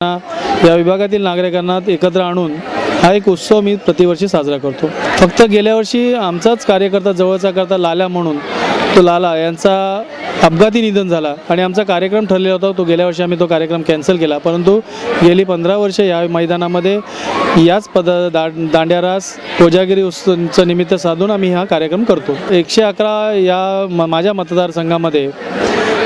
या विभागातील नागरिकांना एकत्र आणून हा एक उत्सव मी प्रतिवर्षी साजरा करतो। फक्त गेल्या वर्षी आमचाच कार्यकर्ता जवळचा करता लाल्या म्हणून तो लाला यांचा अपघाती निधन झाला आणि आमचा कार्यक्रम ठरलेला होता तो गेल्या वर्षी आम्ही तो कार्यक्रम कॅन्सल केला। परंतु गेली 15 वर्षे या मैदानामध्ये याच दांड्या रास कोजागिरी उत्सवाचं निमित्त साधून आम्ही हा कार्यक्रम करतो। 111 या माझ्या मतदारसंघामध्ये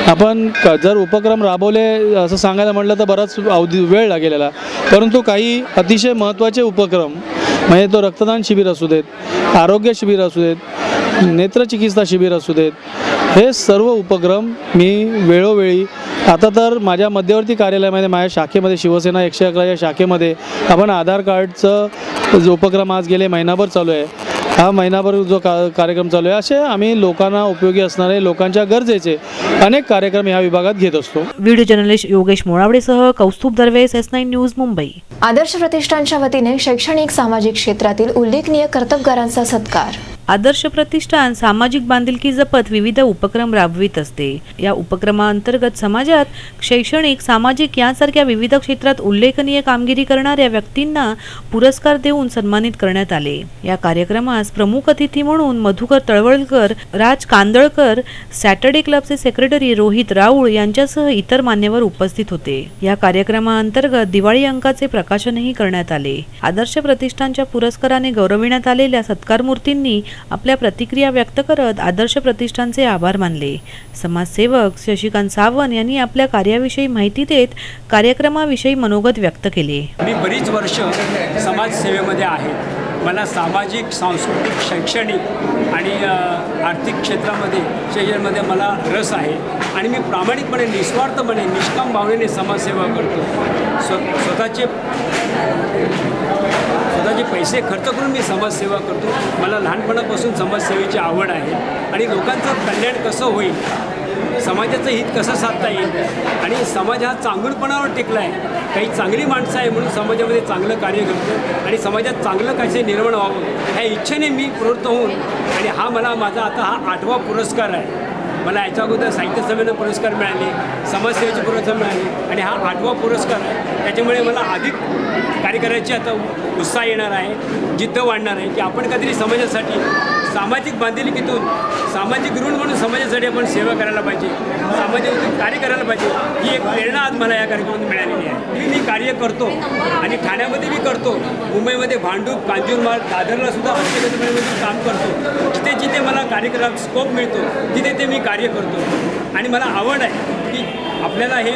आपण जर उपक्रम राबवले असं सांगायला म्हटलं तर बराच वेळ लागेलेला, परंतु काही अतिशय महत्त्वाचे उपक्रम म्हणजे तो रक्तदान शिबिर असू देत, आरोग्य शिबिर असू देत, नेत्रचिकित्सा शिबिर असू देत, हे सर्व उपक्रम मी वेळोवेळी आता तर माझ्या मध्यवर्ती कार्यालयामध्ये माझ्या शाखेमध्ये शिवसेना 111 या शाखेमध्ये आपण आधार कार्डचं जो उपक्रम आज गेले महिनाभर चालू आहे, हा महिनाभर जो कार्यक्रम चालू आहे, असे आम्ही लोकांना उपयोगी असणारे लोकांच्या गरजेचे अनेक कार्यक्रम या विभागात घेत असतो। व्हिडिओ जर्नलिस्ट योगेश मोळावडेसह कौस्तुभ दरवे, S9 न्यूज, मुंबई। आदर्श प्रतिष्ठानच्या वतीने शैक्षणिक सामाजिक क्षेत्रातील उल्लेखनीय कर्तबगारांचा सत्कार। आदर्श प्रतिष्ठान सामाजिक बांधिलकी जपत विविध उपक्रम राबवित असते। या उपक्रमांतर्गत समाजात शैक्षणिक, सामाजिक यांसारख्या विविध क्षेत्रात उल्लेखनीय कामगिरी करणाऱ्या व्यक्तींना पुरस्कार देऊन सन्मानित करण्यात आले। या कार्यक्रमास प्रमुख अतिथी म्हणून मधुकर तळवळकर, राज कांदळकर, सॅटर्डे क्लबचे सेक्रेटरी रोहित राऊळ यांच्यासह इतर मान्यवर उपस्थित होते। या कार्यक्रमांतर्गत दिवाळी अंकाचे प्रकाशनही करण्यात आले। आदर्श प्रतिष्ठानच्या पुरस्काराने गौरविण्यात आलेल्या सत्कारमूर्तींनी आपल्या प्रतिक्रिया व्यक्त करत आदर्श प्रतिष्ठानचे आभार मानले। समाजसेवक शशिकांत सावंत यांनी आपल्या कार्याविषयी माहिती देत कार्यक्रमाविषयी मनोगत व्यक्त केले। मी बरीच वर्ष समाजसेवेमध्ये आहे। मला सामाजिक, सांस्कृतिक, शैक्षणिक आणि आर्थिक क्षेत्रामध्ये मला रस आहे आणि मी प्रामाणिकपणे, निस्वार्थपणे, निष्काम भावनेने समाजसेवा करतो। स्वतःचे पैसे खर्च करून मी समाजसेवा करतो। मला लहानपणापासून समाजसेवेची आवड आहे आणि लोकांचं कल्याण कसं होईल, समाजाचं हित कसं साधता येईल आणि समाज हा चांगुलपणावर टिकला आहे। काही चांगली माणसं आहे म्हणून समाजामध्ये चांगलं कार्य करतो आणि समाजात चांगलं कसे निर्माण व्हावं ह्या इच्छेने मी प्रवृत्त होऊन आणि माझा आता हा 8वा पुरस्कार आहे। मला याच्या अगोदर साहित्य संमेलन पुरस्कार मिळाले, समाजसेवेचे पुरस्कार मिळाले आणि हा 8वा पुरस्कार आहे। त्याच्यामुळे मला अधिक कार्य करायची आता उत्साह येणार आहे, जिद्द वाढणार आहे की आपण काहीतरी समाजासाठी सामाजिक बांधिलकीतून सामाजिक ऋण म्हणून समाजासाठी आपण सेवा करायला पाहिजे, सामाजिक कार्य करायला पाहिजे। ही एक प्रेरणा आज मला या कार्यक्रमातून मिळालेली आहे। मी कार्य करतो आणि ठाण्यामध्ये मी करतो, मुंबईमध्ये भांडूप, कांजूरमार्ग, दादरला सुद्धा हॉस्पिटलमध्ये काम करतो। जिथे जिथे मला कार्यक्रमात स्कोप मिळतो तिथे ते मी कार्य करतो आणि मला आवड आहे की आपल्याला हे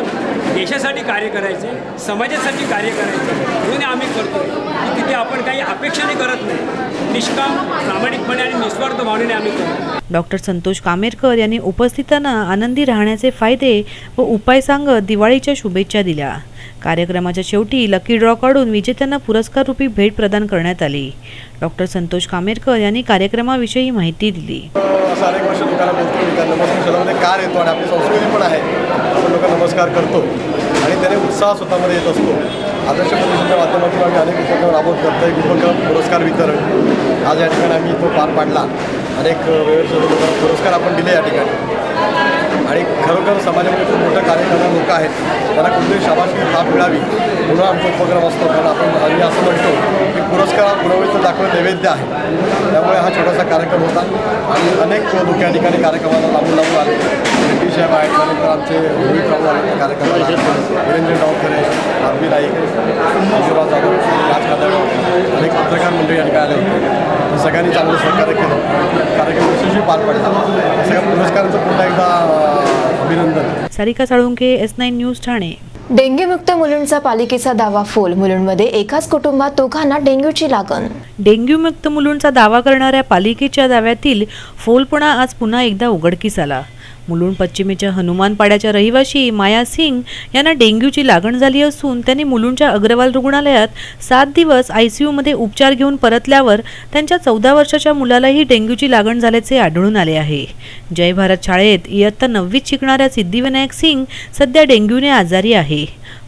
देशासाठी कार्य करायचे, समाजासाठी कार्य करायचे म्हणून आम्ही करतो की तिथे आपण काही अपेक्षाने करत नाही, निष्काम, प्रामाणिकपणे आणि निस्वार्थ भावनेने आम्ही करतो। डॉक्टर संतोष कामेरकर यांनी उपस्थितांना आनंदी राहण्याचे फायदे व उपाय सांगत दिवाळीच्या शुभेच्छा दिल्या। कार्यक्रमाच्या शेवटी लकी ड्रॉ काढून विजेत्यांना पुरस्कार रूपी भेट प्रदान करण्यात आली। डॉक्टर संतोष कामेरकर यांनी कार्यक्रमाविषयी माहिती दिली। अनेक वर्ष लोकांना बोलतो की नमस्कार शब्दामध्ये कार येतो आणि आपली संस्कृती पण आहे, आपण लोक नमस्कार करतो आणि त्याने उत्साह स्वतःमध्ये येत असतो। आदर्श प्रतिष्ठानच्या माध्यमातून आम्ही अनेक उपक्रम राबवत करतो। एक उपक्रम पुरस्कार वितरण आज या ठिकाणी आम्ही तो पार पाडला। अनेक वेळेस पुरस्कार आपण दिले या ठिकाणी आणि खरोखर समाजामध्ये खूप मोठं कार्य करणारे लोक आहेत, त्यांना कुठेतरी शाबासकी थाप मिळावी म्हणून आमचा उपक्रम असतो। कारण आम्ही असं म्हणतो की पुरस्कार हा गुणवत्ता दाखवणं नैवेद्य आहे, त्यामुळे हा छोटासा कार्यक्रम होता आणि अनेक लोक या ठिकाणी कार्यक्रमाला लावून आले। रेड्डी साहेब आहेत, त्यानंतर आमचे रोहित राऊळ आले कार्यक्रमाला, वीरेंद्र डावखरे, आरबी नाईक, मंजुराव जाधव, राज कांदळकर, अनेक पत्रकार मंडळी या ठिकाणी आले होते। सगळ्यांनी चांगलं सहकार्य केलं, कार्यक्रम यशस्वी पार पडला। सगळ्या पुरस्कारांचं पुन्हा एकदा अभिनंदन। Sarika Salunke, S9 news, Thane. डेंग्यूमुक्त मुलुंडचा पालिकेचा दावा फोल। मुलुंडमध्ये एकाच कुटुंबात दोघांना डेंग्यूची लागण। डेंग्यूमुक्त मुलुंडचा दावा करणाऱ्या पालिकेच्या दाव्यातील फोलपणा आज पुन्हा एकदा उघडकीस आला। मुलुंड पश्चिमेच्या हनुमानपाड्याच्या रहिवाशी माया सिंग यांना डेंग्यूची लागण झाली असून त्यांनी मुलुंडच्या अग्रवाल रुग्णालयात 7 दिवस ICU मध्ये उपचार घेऊन परतल्यावर त्यांच्या 14 वर्षाच्या मुलालाही डेंग्यूची लागण झाल्याचे आढळून आले आहे। जय भारत शाळेत इयत्ता 9वीत शिकणाऱ्या सिद्धिविनायक सिंग सध्या डेंग्यूने आजारी आहे।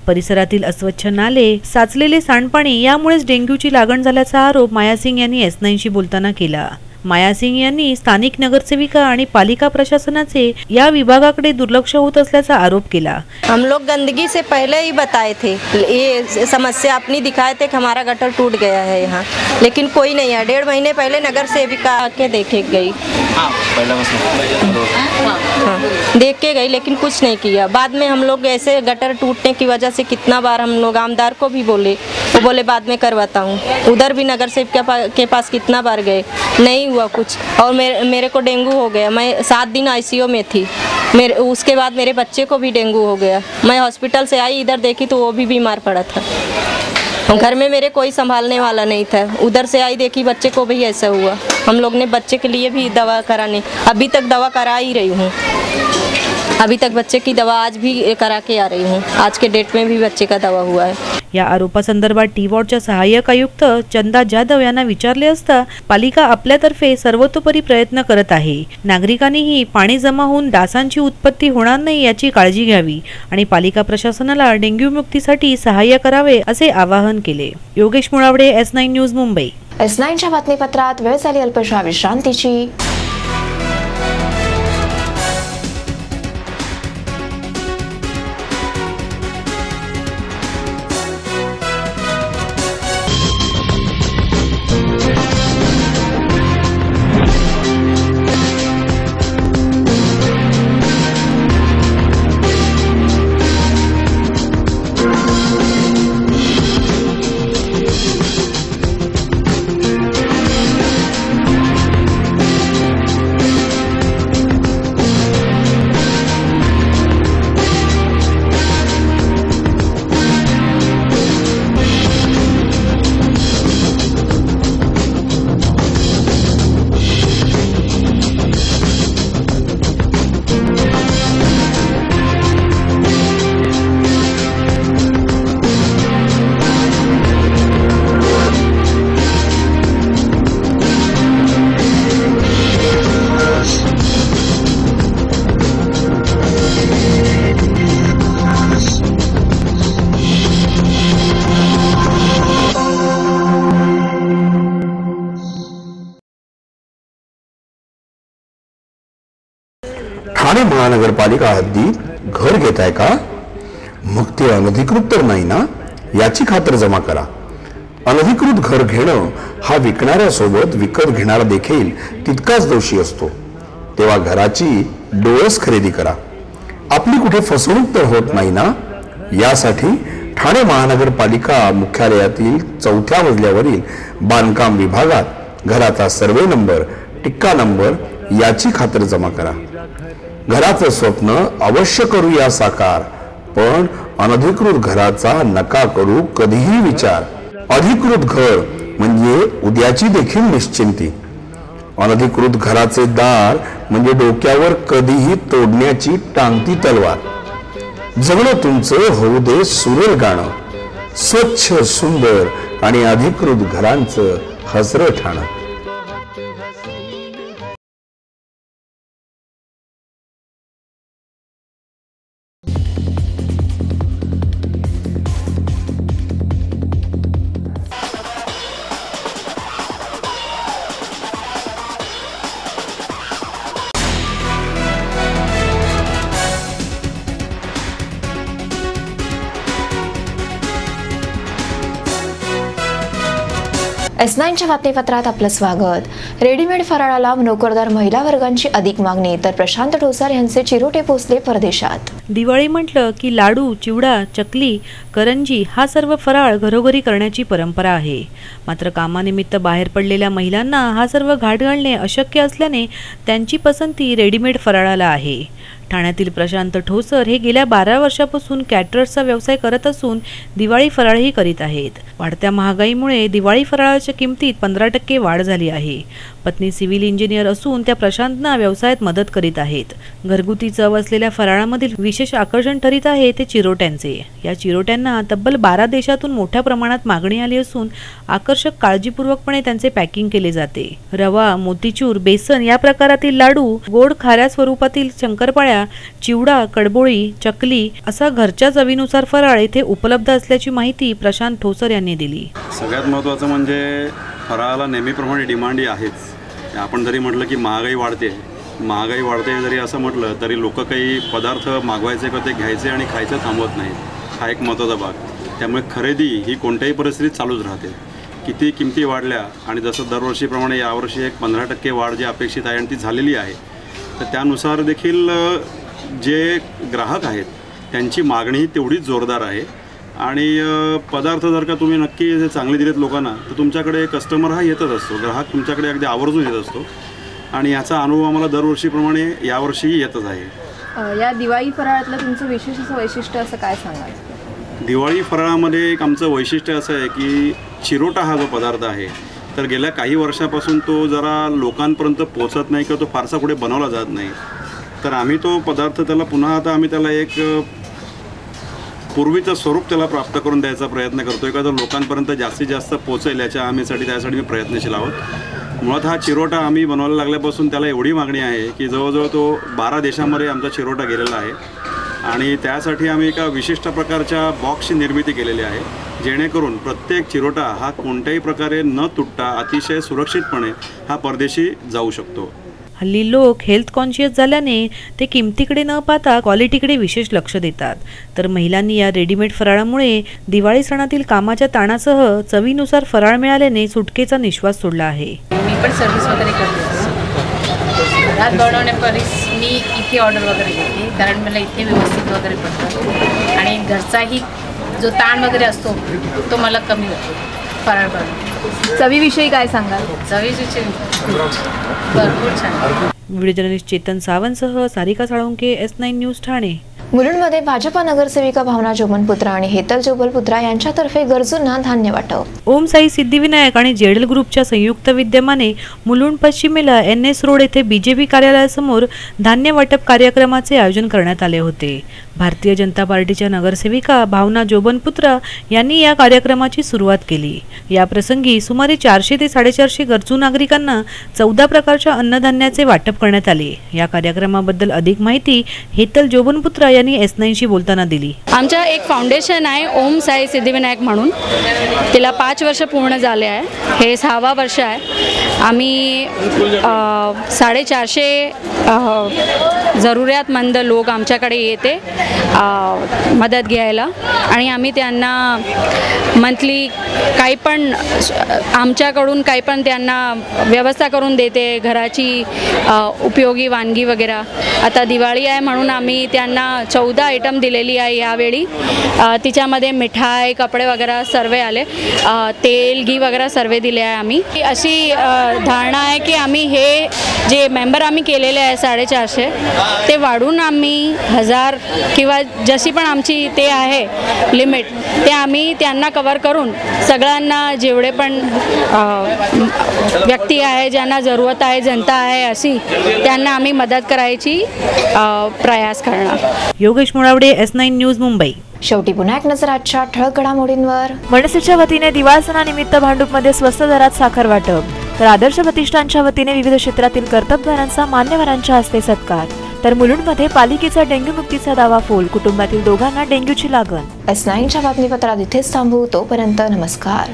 परिसरातील अस्वच्छ नाले, साचलेले सांडपाणी यामुळेच डेंग्यूची लागण झाल्याचा आरोप माया सिंग यांनी S9शी बोलताना केला। माया सिंग यांनी स्थानिक नगरसेविका आणि पालिका प्रशासनाचे या विभागाकडे दुर्लक्ष होत असल्याचा आरोप केला। हम लोग गंदगी से पहले ही बताए थे, ये समस्या अपनी दिखाए थे कि हमारा गटर टूट गया है यहाँ, लेकिन कोई नहीं है। 1.5 महीने पहले नगर सेविका आके देखे गई, देख के गई, लेकिन कुछ नहीं किया। बाद में हम लोग ऐसे गटर टूटने की वजह से कितना बार हम लोग आमदार को भी बोले, वो बोले बाद में करवाता हूँ। उधर भी नगर सेविका के पास कितना बार गए, नहीं हुआ कुछ। और मेरे को डेंगू हो गया, मैं 7 दिन ICU में थी। उसके बाद मेरे बच्चे को भी डेंगू हो गया। मैं हॉस्पिटल से आई, इधर देखी तो वो भी बीमार पड़ा था। घर में मेरे कोई संभालने वाला नहीं था। उधर से आई, देखी बच्चे को भी ऐसा हुआ। हम लोग ने बच्चे के लिए भी दवा कराने, अभी तक दवा करा ही रही हूँ। अभी तक बच्चे की दवा आज भी करा के आ रही हूँ। आज के डेट में भी बच्चे का दवा हुआ है। या आरोपासंदर्भात टी-वॉर्डच्या सहाय्यक आयुक्त चंदा जाधव यांना विचारले असता पालिका आपल्यातर्फे सर्वतोपरी प्रयत्न करत आहे। नागरिकांनीही पाणी जमा होऊन डासांची उत्पत्ती होणार नाही याची काळजी घ्यावी आणि पालिका प्रशासनाला डेंग्यू मुक्तीसाठी सहाय्य करावे असे आवाहन केले। Yogesh Mulawade, S9 news, Mumbai. S9च्या बातमीपत्रात वेळ झाली अल्पशा विश्रांतीची। ठाणे महानगरपालिका हद्दीत घर घेताय का? मग ते अनधिकृत तर नाही ना, याची खातर जमा करा। अनधिकृत घर घेणं हा विकणाऱ्यासोबत विकत घेणारा देखील तितकाच दोषी असतो। तेव्हा घराची डोळस खरेदी करा। आपली कुठे फसवणूक तर होत नाही ना, यासाठी ठाणे महानगरपालिका मुख्यालयातील 4थ्या मजल्यावरील बांधकाम विभागात घराचा सर्वे नंबर, टिक्का नंबर याची खातर जमा करा। घराचं स्वप्न अवश्य करूया साकार, पण अनधिकृत घराचा नका करू कधीही विचार। अधिकृत घर म्हणजे उद्याची देखील निश्चिंती। अनधिकृत घराचे दार म्हणजे डोक्यावर कधीही तोडण्याची टांगती तलवार। जगणं तुमचं होऊ दे सुरेल गाणं, स्वच्छ सुंदर आणि अधिकृत घरांचं हसरं ठाणं। S9च्या बातमीपत्रात आपलं स्वागत। रेडीमेड फराळाला नोकरदार महिला वर्गांची अधिक मागणी, तर प्रशांत ठोसर यांचे चिरोटे पोचले परदेशात। दिवाळी म्हटलं की लाडू, चिवडा, चकली, करंजी हा सर्व फराळ घरोघरी करण्याची परंपरा आहे। मात्र कामानिमित्त बाहेर पडलेल्या महिलांना हा सर्व घाट घालणे अशक्य असल्याने त्यांची पसंती रेडीमेड फराळाला आहे। ठाण्यातील प्रशांत ठोसर हे गेल्या 12 वर्षापासून कॅटरर्सचा व्यवसाय करत असून दिवाळी फराळही करीत आहेत। वाढत्या महागाईमुळे दिवाळी फराळाच्या किमतीत 15% वाढ झाली आहे। पत्नी सिव्हिल इंजिनियर असून त्या प्रशांतना व्यवसायात मदत करीत आहेत। घरगुती चव असलेल्या फराळामधील विशेष आकर्षण ठरीत आहे ते चिरोट्यांचे। या चिरोट्यांना तब्बल 12 देशातून मोठ्या प्रमाणात मागणी आली असून आकर्षक काळजीपूर्वकपणे त्यांचे पॅकिंग केले जाते। रवा, मोतीचूर, बेसन या प्रकारातील लाडू, गोड खाऱ्या स्वरूपातील शंकरपाळ्या, चिवडा, कडबोळी, चकली असा घरच्या चवीनुसार फराळ येथे उपलब्ध असल्याची माहिती प्रशांत ठोसर यांनी दिली। सगळ्यात महत्त्वाचं म्हणजे फराळाला नेहमीप्रमाणे डिमांड आहेच, आपण जरी म्हटलं की महागाई वाढते जरी असं म्हटलं तरी लोक काही पदार्थ मागवायचे किंवा ते घ्यायचे आणि खायचं थांबवत नाहीत. हा एक महत्त्वाचा भाग. त्यामुळे खरेदी ही कोणत्याही परिस्थितीत चालूच राहते. किती किमती वाढल्या आणि जसं दरवर्षीप्रमाणे यावर्षी एक 15% वाढ जी अपेक्षित आहे आणि ती झालेली आहे, तर त्यानुसार देखील जे ग्राहक आहेत त्यांची मागणीही तेवढीच जोरदार आहे. आणि पदार्थ जर का तुम्ही नक्की चांगले दिलेत लोकांना तर तुमच्याकडे कस्टमर हा येतच असतो, ग्राहक तुमच्याकडे अगदी आवर्जून येत असतो आणि याचा अनुभव आम्हाला दरवर्षीप्रमाणे यावर्षीही येतच आहे. या दिवाळी फराळातलं तुमचं विशेष असं वैशिष्ट्य असं काय सांगाल? दिवाळी फराळामध्ये एक आमचं वैशिष्ट्य असं आहे की चिरोटा हा जो पदार्थ आहे तर गेल्या काही वर्षापासून तो जरा लोकांपर्यंत पोचत नाही किंवा तो फारसा पुढे बनवला जात नाही. तर आम्ही तो पदार्थ त्याला पुन्हा आता आम्ही त्याला एक पूर्वीचं स्वरूप त्याला प्राप्त करून द्यायचा प्रयत्न करतो आहे का तर लोकांपर्यंत जास्तीत जास्त पोचेल त्यासाठी मी प्रयत्नशील आहोत. मुळात हा चिरोटा आम्ही बनवायला लागल्यापासून त्याला एवढी मागणी आहे की जवळजवळ तो 12 देशांमध्ये आमचा चिरोटा गेलेला आहे आणि त्यासाठी आम्ही एका विशिष्ट प्रकारच्या बॉक्सची निर्मिती केलेली आहे जेणेकरून प्रत्येक चिरोटा हा कोणत्याही प्रकारे न तुटता अतिशय सुरक्षितपणे हा परदेशी जाऊ शकतो. हल्ली लोक हेल्थ कॉन्शियस झाल्याने ते किमतीकडे न पाहता क्वालिटीकडे विशेष लक्ष देतात. तर महिलांनी या रेडीमेड फराळामुळे दिवाळी सणातील कामाच्या ताणासह चवीनुसार फराळ मिळाल्याने सुटकेचा निश्वास सोडला आहे. मी पण सर्व्हिस वगैरे करते. घरात बनवण्यापरीस मी इथे ऑर्डर वगैरे घेते कारण मला इथे व्यवस्थित वगैरे पडतं आणि घरचाही जो ताण वगैरे असतो तो मला कमी होतो फराळ बनवून. चवीविषयी काय सांगाल? चवीचे भरपूर छान. व्हिडिओ जर्नलिस्ट चेतन सावंतसह सारिका साळुंके, S9 न्यूज ठाणे. मुलुंडमध्ये भाजपा नगरसेविका भावना जोबनपुत्रा आणि हेतल जोबनपुत्रा यांच्यातर्फे गरजूंना धान्य वाटप. ओम साई सिद्धिविनायक आणि जेडल ग्रुपच्या संयुक्त विद्यमाने मुलुंड पश्चिमेला NS रोड येथे BJP कार्यालयासमोर धान्य वाटप कार्यक्रमाचे आयोजन करण्यात आले होते. भारतीय जनता पार्टीच्या नगरसेविका भावना जोबनपुत्रा यांनी या कार्यक्रमाची सुरुवात केली. या प्रसंगी सुमारे 400 ते 450 गरजू नागरिकांना 14 प्रकारच्या अन्नधान्याचे वाटप करण्यात आले. या कार्यक्रमाबद्दल अधिक माहिती हेतल जोबनपुत्रा यांनी S9शी बोलताना दिली. आमच्या एक फाउंडेशन आहे ओम साई सिद्धिविनायक म्हणून, तिला 5 वर्ष पूर्ण झाले आहे. हे 6वा वर्ष आहे. आम्ही 450 जरुरियातमंद लोक आमच्याकडे येते मदत घ्यायला आणि आम्ही त्यांना मंथली काही पण आमच्याकडून काही पण त्यांना व्यवस्था करून देते, घराची उपयोगी वानगी वगैरे. आता दिवाळी आहे म्हणून आम्ही त्यांना 14 आयटम दिलेली आहे यावेळी. तिच्यामध्ये मिठाई, कपडे वगैरे सर्व आले, तेल घी वगैरे सर्व दिले आहे. आम्ही अशी धारणा आहे की आम्ही हे जे मेंबर आम्ही केलेले आहे 450 ते वाढून आम्ही 1000 किंवा जशी पण आमची ते आहे लिमिट ते आम्ही त्यांना कव्हर करून सगळ्यांना जेवढे पण व्यक्ती आहे ज्यांना जरूरत आहे, जनता आहे अशी, त्यांना आम्ही मदत करायची प्रयास करणार. Yogesh Mulawade, S9 news, Mumbai. शेवटी पुन्हा एक नजर आजच्या ठळक घडामोडींवर. मनसेच्या वतीने दिवाळ सणानिमित्त भांडूपमध्ये स्वस्त दरात साखर वाटप, तर आदर्श प्रतिष्ठानच्या वतीने विविध क्षेत्रातील कर्तबगारांचा मान्यवरांच्या हस्ते सत्कार. तर मुलुंडमध्ये पालिकेचा डेंग्यू मुक्तीचा दावा फोल, कुटुंबातील दोघांना डेंग्यूची लागण. S9च्या बातमीपत्रात इथेच थांबू. तोपर्यंत नमस्कार.